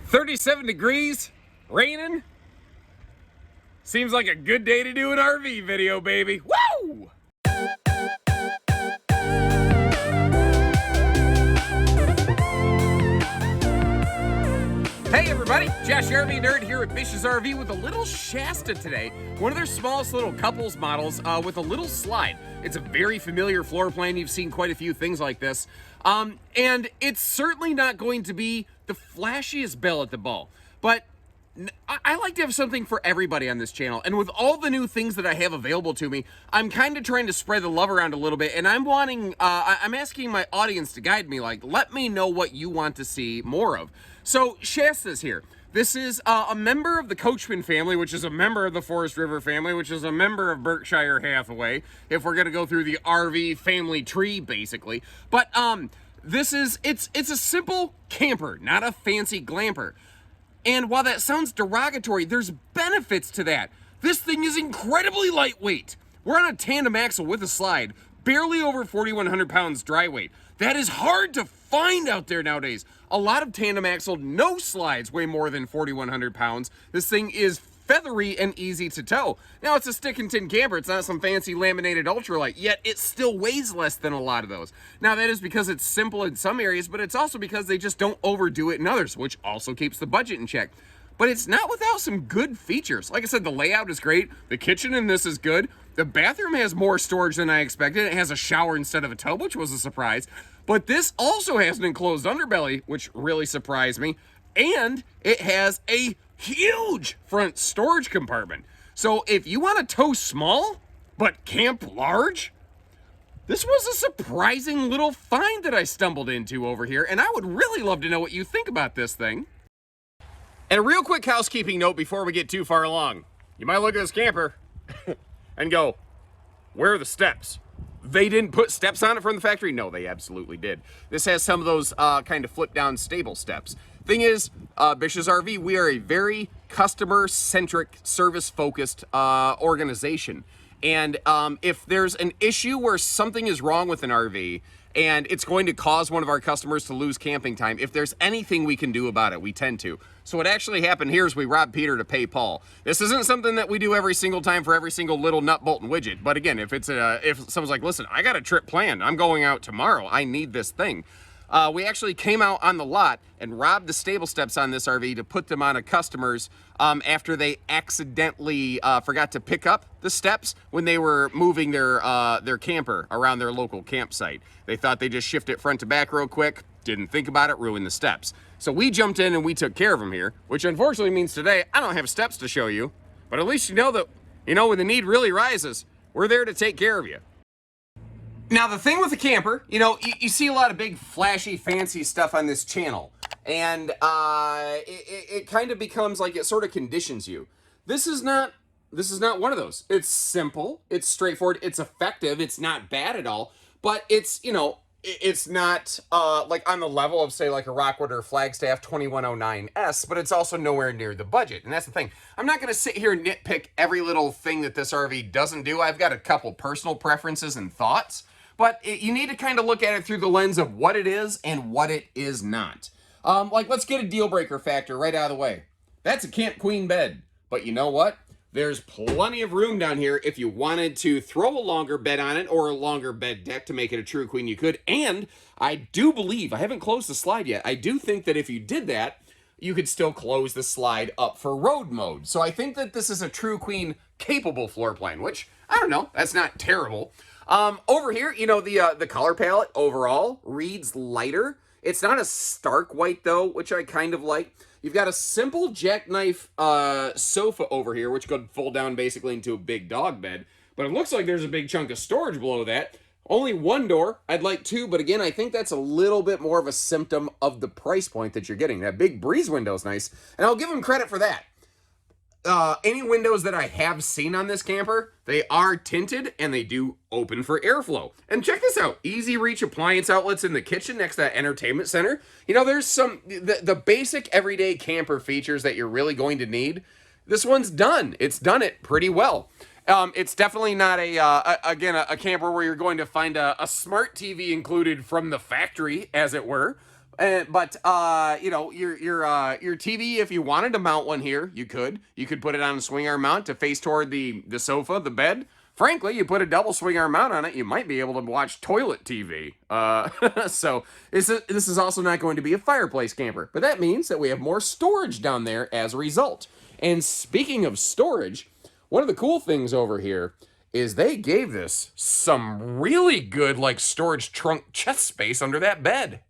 37 degrees, raining. Seems like a good day to do an RV video, baby. Woo! Hey everybody, Josh RV Nerd here at Bish's RV with a little Shasta today. One of their smallest little couples models with a little slide. It's a very familiar floor plan. You've seen quite a few things like this. And it's certainly not going to be the flashiest belle at the ball. But I like to have something for everybody on this channel. And with all the new things that I have available to me, I'm kind of trying to spread the love around a little bit. And I'm asking my audience to guide me, like, let me know what you want to see more of. So Shasta's here. This is a member of the Coachman family, which is a member of the Forest River family, which is a member of Berkshire Hathaway, if we're gonna go through the RV family tree, basically. But it's a simple camper, not a fancy glamper. And while that sounds derogatory, there's benefits to that. This thing is incredibly lightweight. We're on a tandem axle with a slide, barely over 4,100 pounds dry weight. That is hard to find out there nowadays. A lot of tandem axle no slides weigh more than 4,100 pounds. This thing is feathery and easy to tow. Now, it's a stick and tin camper. It's not some fancy laminated ultralight, yet it still weighs less than a lot of those. Now, that is because it's simple in some areas, but it's also because they just don't overdo it in others, which also keeps the budget in check. But it's not without some good features. Like I said, the layout is great. The kitchen in this is good. The bathroom has more storage than I expected. It has a shower instead of a tub, which was a surprise. But this also has an enclosed underbelly, which really surprised me. And it has a huge front storage compartment. So if you want to tow small, but camp large, this was a surprising little find that I stumbled into over here. And I would really love to know what you think about this thing. And a real quick housekeeping note before we get too far along. You might look at this camper and go, where are the steps? They didn't put steps on it from the factory? No, they absolutely did. This has some of those kind of flip down stable steps. Thing is, Bish's RV, we are a very customer-centric, service-focused organization. And if there's an issue where something is wrong with an RV and it's going to cause one of our customers to lose camping time, if there's anything we can do about it, we tend to. So what actually happened here is we robbed Peter to pay Paul. This isn't something that we do every single time for every single little nut, bolt, and widget. But again, if someone's like, listen, I got a trip planned. I'm going out tomorrow. I need this thing. We actually came out on the lot and robbed the stable steps on this RV to put them on a customer's after they accidentally forgot to pick up the steps when they were moving their camper around their local campsite. They thought they just shift it front to back real quick, didn't think about it, ruined the steps. So we jumped in and we took care of them here, which unfortunately means today I don't have steps to show you, but at least you know that, when the need really rises, we're there to take care of you. Now, the thing with the camper, you see a lot of big, flashy, fancy stuff on this channel. And it kind of becomes like it sort of conditions you. This is not one of those. It's simple. It's straightforward. It's effective. It's not bad at all. But it's, it's not like on the level of, say, like a Rockwood or Flagstaff 2109S, but it's also nowhere near the budget. And that's the thing. I'm not going to sit here and nitpick every little thing that this RV doesn't do. I've got a couple personal preferences and thoughts. But you need to kind of look at it through the lens of what it is and what it is not. Let's get a deal breaker factor right out of the way. That's a Camp Queen bed. But you know what? There's plenty of room down here if you wanted to throw a longer bed on it or a longer bed deck to make it a true queen, you could. And I do believe, I haven't closed the slide yet, I do think that if you did that, you could still close the slide up for road mode. So I think that this is a true queen capable floor plan, which, I don't know, that's not terrible. Over here, the color palette overall reads lighter. It's not a stark white though, which I kind of like. You've got a simple jackknife sofa over here, which could fold down basically into a big dog bed. But it looks like there's a big chunk of storage below that. Only one door. I'd like two, but again, I think that's a little bit more of a symptom of the price point that you're getting. That big breeze window is nice, and I'll give them credit for that. Any windows that I have seen on this camper, they are tinted and they do open for airflow. And check this out, easy reach appliance outlets in the kitchen next to that entertainment center. There's some, the basic everyday camper features that you're really going to need. This one's done. It's done it pretty well. It's definitely not a camper where you're going to find a smart TV included from the factory, as it were. You know, your TV, if you wanted to mount one here, you could. You could put it on a swing arm mount to face toward the sofa, the bed. Frankly, you put a double swing arm mount on it, you might be able to watch toilet TV. So this is also not going to be a fireplace camper, but that means that we have more storage down there as a result. And speaking of storage, one of the cool things over here is they gave this some really good like storage trunk chest space under that bed.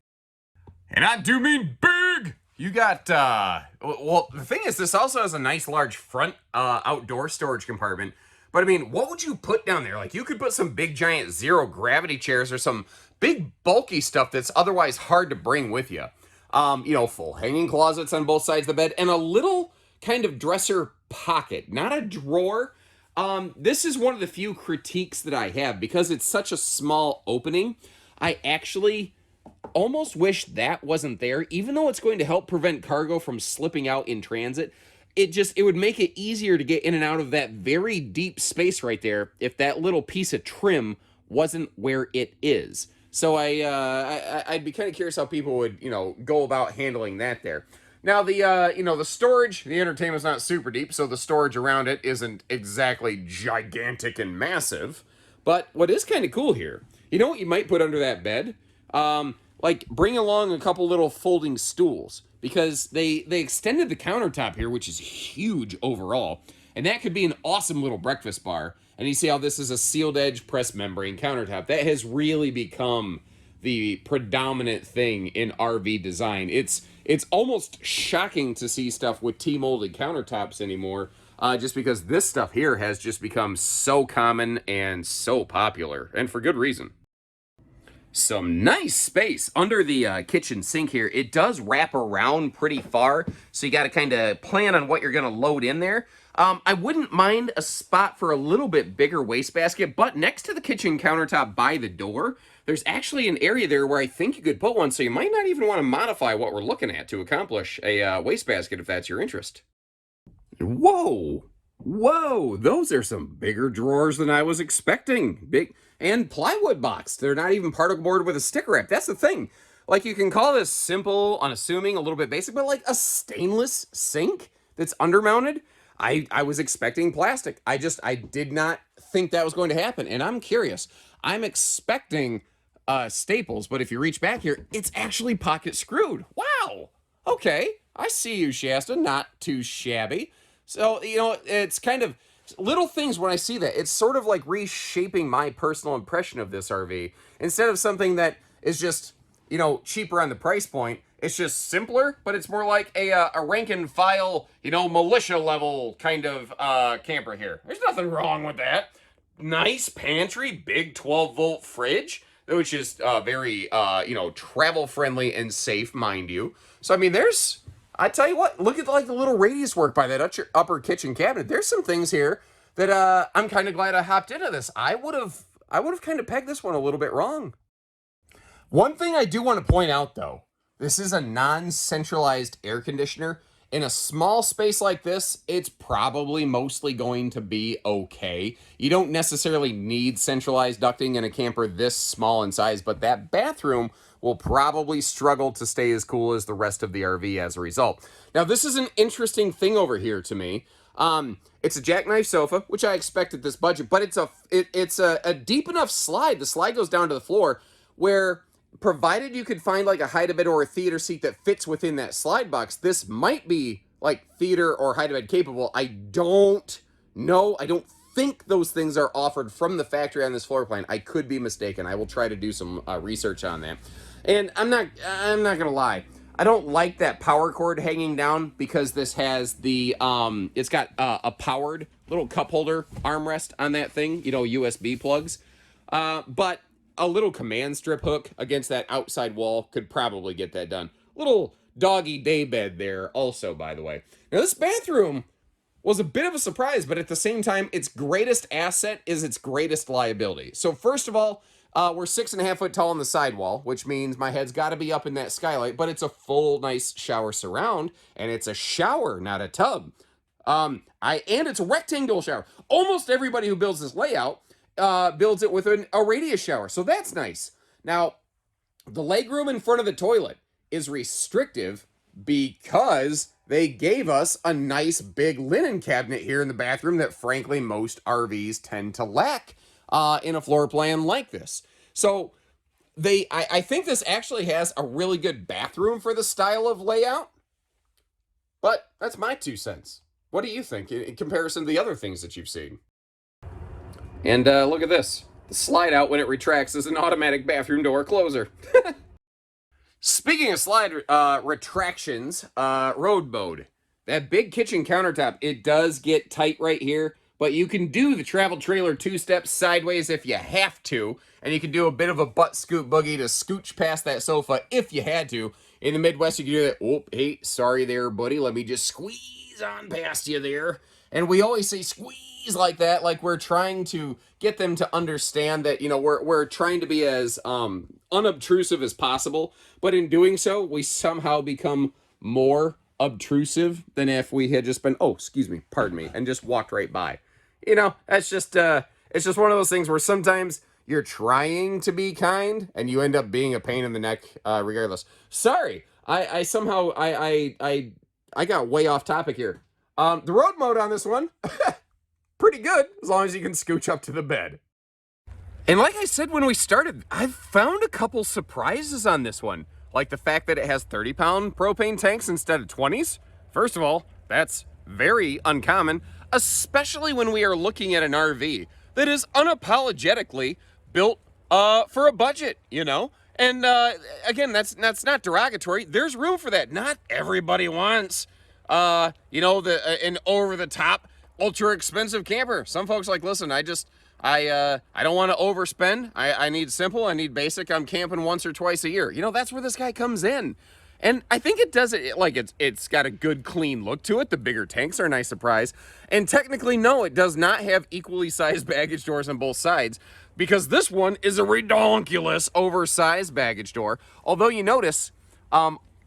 And I do mean big. You got, well, the thing is, this also has a nice large front outdoor storage compartment. But I mean, what would you put down there? Like, you could put some big giant zero gravity chairs or some big bulky stuff that's otherwise hard to bring with you. You know, full hanging closets on both sides of the bed and a little kind of dresser pocket, not a drawer. This is one of the few critiques that I have because it's such a small opening. I actually almost wish that wasn't there, even though it's going to help prevent cargo from slipping out in transit. It would make it easier to get in and out of that very deep space right there if that little piece of trim wasn't where it is. So I'd be kind of curious how people would, you know, go about handling that there. Now the storage, the entertainment's not super deep, so the storage around it isn't exactly gigantic and massive. But what is kind of cool here, you know what you might put under that bed? Like bring along a couple little folding stools because they extended the countertop here, which is huge overall. And that could be an awesome little breakfast bar. And you see how this is a sealed edge press membrane countertop. That has really become the predominant thing in RV design. It's almost shocking to see stuff with T-molded countertops anymore, just because this stuff here has just become so common and so popular, and for good reason. Some nice space under the kitchen sink here. It does wrap around pretty far, so you got to kind of plan on what you're going to load in there. I wouldn't mind a spot for a little bit bigger wastebasket, but next to the kitchen countertop by the door, there's actually an area there where I think you could put one, so you might not even want to modify what we're looking at to accomplish a wastebasket if that's your interest. Whoa! Whoa! Those are some bigger drawers than I was expecting. Big and plywood box. They're not even particle board with a sticker wrap. That's the thing. Like, you can call this simple, unassuming, a little bit basic, but like a stainless sink that's undermounted. I was expecting plastic. I did not think that was going to happen, and I'm curious. I'm expecting staples, but if you reach back here, it's actually pocket screwed. Wow. Okay, I see you, Shasta. Not too shabby. So, you know, it's kind of little things when I see that. It's sort of like reshaping my personal impression of this RV. Instead of something that is just, you know, cheaper on the price point, it's just simpler, but it's more like a rank and file, you know, militia level kind of camper here. There's nothing wrong with that. Nice pantry, big 12-volt fridge, which is very, you know, travel friendly and safe, mind you. So, I mean, I tell you what, look at like the little radius work by that upper kitchen cabinet. There's some things here that I'm kind of glad I hopped into this. I would have kind of pegged this one a little bit wrong. One thing I do want to point out though, this is a non-centralized air conditioner. In a small space like this, it's probably mostly going to be okay. You don't necessarily need centralized ducting in a camper this small in size, but that bathroom will probably struggle to stay as cool as the rest of the RV as a result. Now, this is an interesting thing over here to me. It's a jackknife sofa, which I expect at this budget, but it's a deep enough slide. The slide goes down to the floor where, provided you could find like a hide-a-bed or a theater seat that fits within that slide box, this might be like theater or hide-a-bed capable. I don't know. I don't think those things are offered from the factory on this floor plan. I could be mistaken. I will try to do some research on that. And I'm not gonna lie. I don't like that power cord hanging down because this has the it's got a powered little cup holder armrest on that thing. You know, USB plugs. But a little command strip hook against that outside wall could probably get that done. Little doggy daybed there also, by the way. Now, this bathroom was a bit of a surprise, but at the same time, its greatest asset is its greatest liability. So first of all, we're 6.5 foot tall on the sidewall, which means my head's got to be up in that skylight, but it's a full, nice shower surround, and it's a shower, not a tub. And it's a rectangular shower. Almost everybody who builds this layout builds it with a radius shower, so that's nice. Now, the legroom in front of the toilet is restrictive because they gave us a nice big linen cabinet here in the bathroom that frankly most RVs tend to lack in a floor plan like this. So I think this actually has a really good bathroom for the style of layout, but that's my 2 cents. What do you think in comparison to the other things that you've seen? And look at this. The slide out when it retracts is an automatic bathroom door closer. Speaking of slide retractions, road mode. That big kitchen countertop, it does get tight right here, but you can do the travel trailer 2-step sideways if you have to, and you can do a bit of a butt scoot boogie to scooch past that sofa if you had to. In the Midwest, you can do that. Oh, hey, sorry there, buddy. Let me just squeeze on past you there. And we always say squeeze like that, like we're trying to get them to understand that, you know, we're trying to be as unobtrusive as possible. But in doing so, we somehow become more obtrusive than if we had just been, oh, excuse me, pardon me, and just walked right by. You know, that's just, it's just one of those things where sometimes you're trying to be kind and you end up being a pain in the neck regardless. Sorry, I somehow, I got way off topic here. The road mode on this one, pretty good, as long as you can scooch up to the bed. And like I said when we started, I've found a couple surprises on this one. Like the fact that it has 30-pound propane tanks instead of 20s. First of all, that's very uncommon, especially when we are looking at an RV that is unapologetically built for a budget, you know? And again, that's not derogatory. There's room for that. Not everybody wants, you know, an over-the-top, ultra-expensive camper. Some folks like, listen, I don't want to overspend. I need simple. I need basic. I'm camping once or twice a year. You know, that's where this guy comes in. And I think it does it, like, it's got a good, clean look to it. The bigger tanks are a nice surprise. And technically, no, it does not have equally sized baggage doors on both sides, because this one is a redonkulous, oversized baggage door. Although you notice,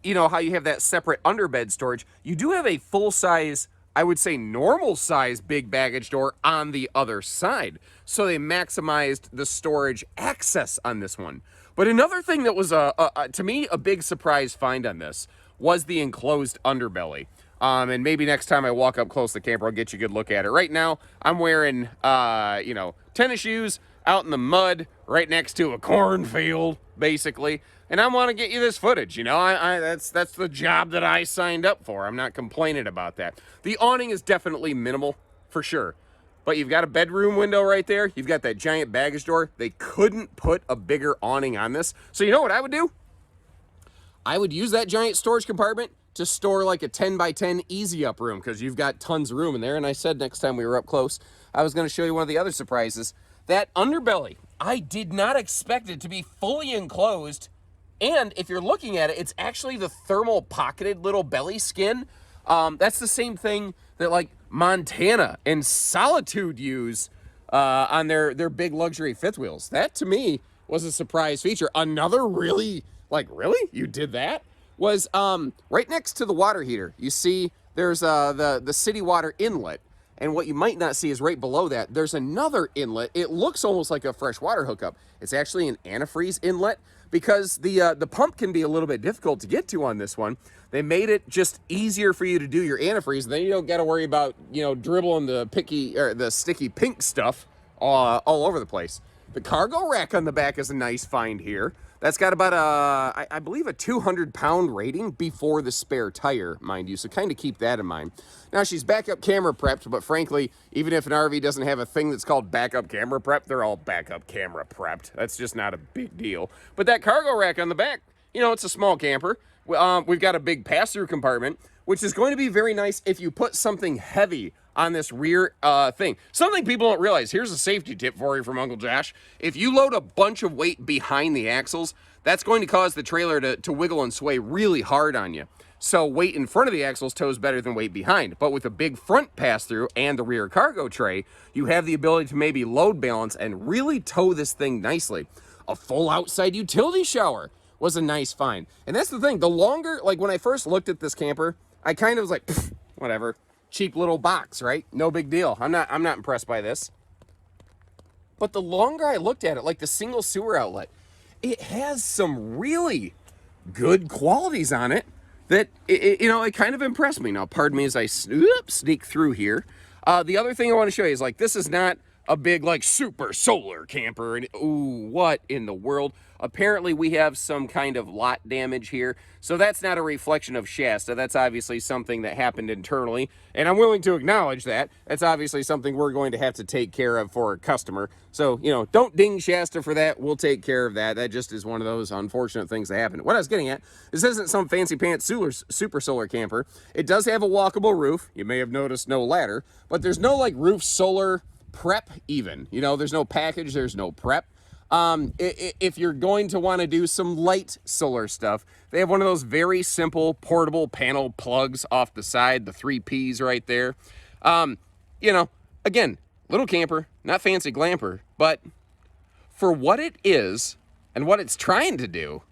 you know, how you have that separate underbed storage, you do have a full-size, I would say normal size big baggage door on the other side. So they maximized the storage access on this one. But another thing that was, to me, a big surprise find on this was the enclosed underbelly. And maybe next time I walk up close to the camper, I'll get you a good look at it. Right now, I'm wearing, you know, tennis shoes out in the mud right next to a cornfield, basically. And I want to get you this footage, you know, that's the job that I signed up for. I'm not complaining about that. The awning is definitely minimal, for sure. But you've got a bedroom window right there. You've got that giant baggage door. They couldn't put a bigger awning on this. So you know what I would do? I would use that giant storage compartment to store like a 10 by 10 easy up room, because you've got tons of room in there. And I said next time we were up close, I was going to show you one of the other surprises. That underbelly, I did not expect it to be fully enclosed. And if you're looking at it, it's actually the thermal pocketed little belly skin. That's the same thing that like Montana and Solitude use on their big luxury fifth wheels. That to me was a surprise feature. Another really, like, really? You did that? Was right next to the water heater. You see there's the city water inlet. And what you might not see is right below that, there's another inlet. It looks almost like a freshwater hookup. It's actually an antifreeze inlet, because the pump can be a little bit difficult to get to on this one. They made it just easier for you to do your antifreeze. Then you don't got to worry about, you know, dribbling the sticky pink stuff all over the place. The cargo rack on the back is a nice find here. That's got about I believe a 200-pound rating before the spare tire, mind you. So kind of keep that in mind. Now, she's backup camera prepped, but frankly, even if an RV doesn't have a thing that's called backup camera prep, they're all backup camera prepped. That's just not a big deal. But that cargo rack on the back, you know, it's a small camper. We've got a big pass-through compartment, which is going to be very nice if you put something heavy on this rear thing. Something people don't realize. Here's a safety tip for you from Uncle Josh. If you load a bunch of weight behind the axles, that's going to cause the trailer to wiggle and sway really hard on you. So weight in front of the axles tows better than weight behind. But with a big front pass-through and the rear cargo tray, you have the ability to maybe load balance and really tow this thing nicely. A full outside utility shower was a nice find. And that's the thing. The longer, like when I first looked at this camper, I kind of was like, whatever. Cheap little box, right? No big deal. I'm not impressed by this. But the longer I looked at it, like the single sewer outlet, it has some really good qualities on it that, you know, it kind of impressed me. Now, pardon me as I sneak through here. The other thing I want to show you is, like, this is not a big, like, super solar camper. And, ooh, what in the world? Apparently, we have some kind of lot damage here. So that's not a reflection of Shasta. That's obviously something that happened internally. And I'm willing to acknowledge that. That's obviously something we're going to have to take care of for a customer. So, you know, don't ding Shasta for that. We'll take care of that. That just is one of those unfortunate things that happen. What I was getting at, this isn't some fancy pants super solar camper. It does have a walkable roof. You may have noticed no ladder. But there's no, like, roof solar prep even. You know, there's no package. There's no prep. If you're going to want to do some light solar stuff, they have one of those very simple portable panel plugs off the side, the 3 Ps right there. You know, again, little camper, not fancy glamper, but for what it is and what it's trying to do,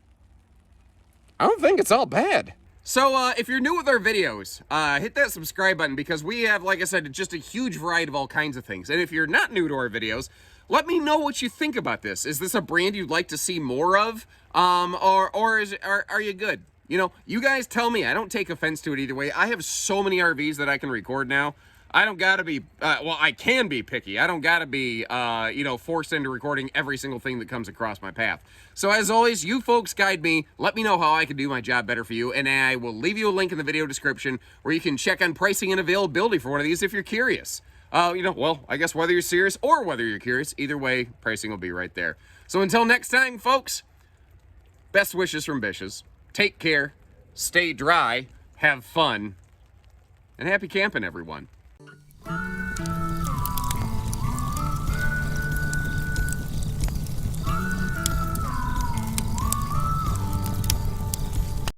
I don't think it's all bad. So, if you're new with our videos, hit that subscribe button because we have, like I said, just a huge variety of all kinds of things. And if you're not new to our videos, let me know what you think about this. Is this a brand you'd like to see more of? Or are you good? You know, you guys tell me. I don't take offense to it either way. I have so many RVs that I can record now. I don't gotta be, well, I can be picky. I don't gotta be, you know, forced into recording every single thing that comes across my path. So as always, you folks guide me. Let me know how I can do my job better for you. And I will leave you a link in the video description where you can check on pricing and availability for one of these if you're curious. You know, well, I guess whether you're serious or whether you're curious, either way, pricing will be right there. So until next time, folks, best wishes from Bishes. Take care, stay dry, have fun, and happy camping, everyone.